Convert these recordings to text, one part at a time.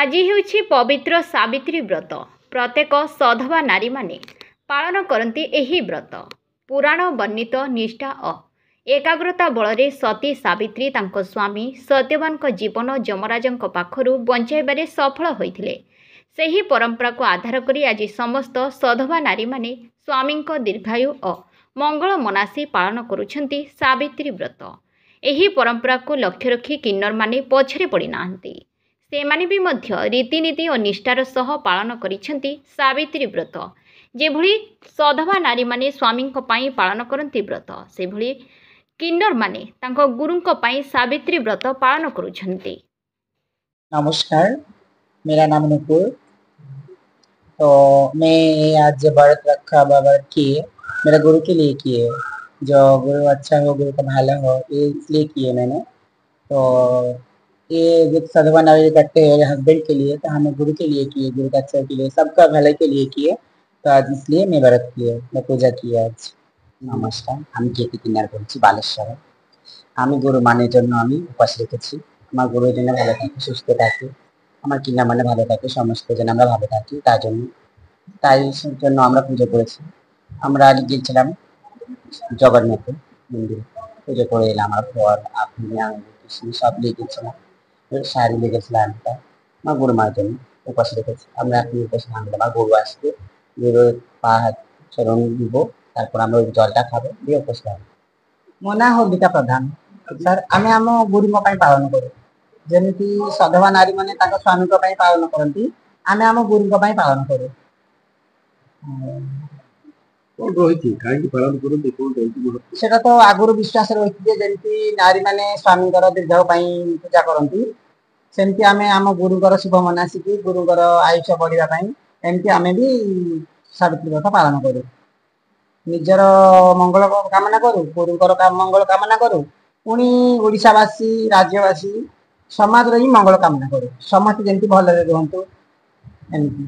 आज ହେଉଛି पवित्र सावित्री व्रत। प्रत्येक सधवा नारी माने पालन करती एही व्रत। पुराण वर्णित निष्ठा एकाग्रता बल सती सावित्री तांको स्वामी सत्यवान जीवन जमराजों पाखरु बंचाइबारे सफल होइथिले। सेही परंपरा को आधार करी आज समस्त सधवा नारी माने स्वामी दीर्घायु और मंगल मनासी पालन करुछंती सावित्री व्रत। एही परंपरा को लक्ष्य रखी किन्नर माने पछरे पड़ी नाहंती। सेमाने भी मध्य रीतिनीति और निष्ठार सह पालन करिसेंती सावित्री व्रत। जेभली सधवा नारी माने स्वामी पालन करती व्रत, से भली किन्नर माने तांको गुरुंको पाई सावित्री व्रत पालन करुछंती। नमस्कार, मेरा नाम नुपुर। तो मैं आज व्रत रखा, व्रत किए मेरा गुरु के लिए किए। जो गुरु अच्छा हो, गुरु का भला हो, ये इसलिए किए मैंने। तो ये जो सधवा नारी करते हैं हस्बैंड के लिए, तो हमें गुरु के लिए किए, गुरु का अच्छा के लिए, सबका भलाई के लिए किए। तो आज इसलिए मैं व्रत किए, मैं पूजा की आज। नमस्कार, আমি কেপি কিন্নার বলছি বালেশ্বরে। আমি গুরু মানের জন্য আমি উপাস রেখেছি। আমার গুরুর জন্য ভালো থাকি, সুস্থ থাকি, আমার কিন্না মানে ভালো থাকে, সমস্ত যেন আমরা ভালো থাকি, তার জন্য আমরা পুজো করেছি। আমরা আগে গিয়েছিলাম জগন্নাথ মন্দিরে, পুজো করে এলাম। আমরা ফল আপনি সব নিয়ে গেছিলাম, শাড়ি লেগেছিলাম একটা আমার গুরু মায়ের জন্য উপাস রেখেছি। আমরা আপনি উপাস ভাঙলাম, আমার গরু আসবে, গরুর পা হাত চরণ দিব, তারপর আমরা ওই জলটা খাবো, দিয়ে উপোস খাবো। মନା হোলিকা ପ୍ରଧାନ ସାର୍, ଆମେ ଆମ ଗୁରୁଙ୍କ ପାଇଁ ପାଳନ କରୁ। ଯେମିତି ସଧବା ନାରୀ ମାନେ ତାଙ୍କ ସ୍ୱାମୀଙ୍କ ପାଇଁ ପାଳନ କରନ୍ତି, ଆମେ ଆମ ଗୁରୁଙ୍କ ପାଇଁ ପାଳନ କରୁ। ସେଟା ତ ଆଗରୁ ବିଶ୍ୱାସ ରହିଛି ଯେ ଯେମିତି ନାରୀ ମାନେ ସ୍ୱାମୀଙ୍କର ଦୀର୍ଘାୟୁ ପାଇଁ ପୂଜା କରନ୍ତି, ସେମିତି ଆମେ ଆମ ଗୁରୁଙ୍କର ଶୁଭ ମନାସିକି ଗୁରୁଙ୍କର ଆୟୁଷ ବଢିବା ପାଇଁ ଏମିତି ଆମେ ବି ସାବିତ୍ରୀ ବ୍ରତ ପାଳନ କରୁ। ନିଜର मंगल कामना करू, गुरुंकर मंगल कामना करू, पुणी ओडिशावासी राज्यवासी समाज रो ही मंगल कामना करू, समस्त जेंति भलरे रहंतु एमति।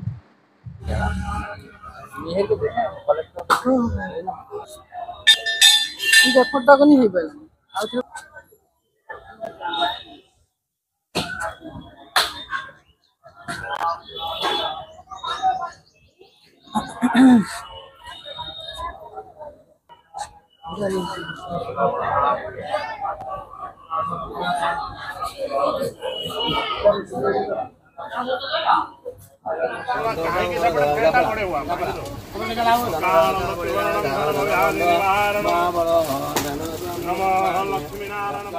देखटा कनी हे पाइला नमः लक्ष्मी नारायण।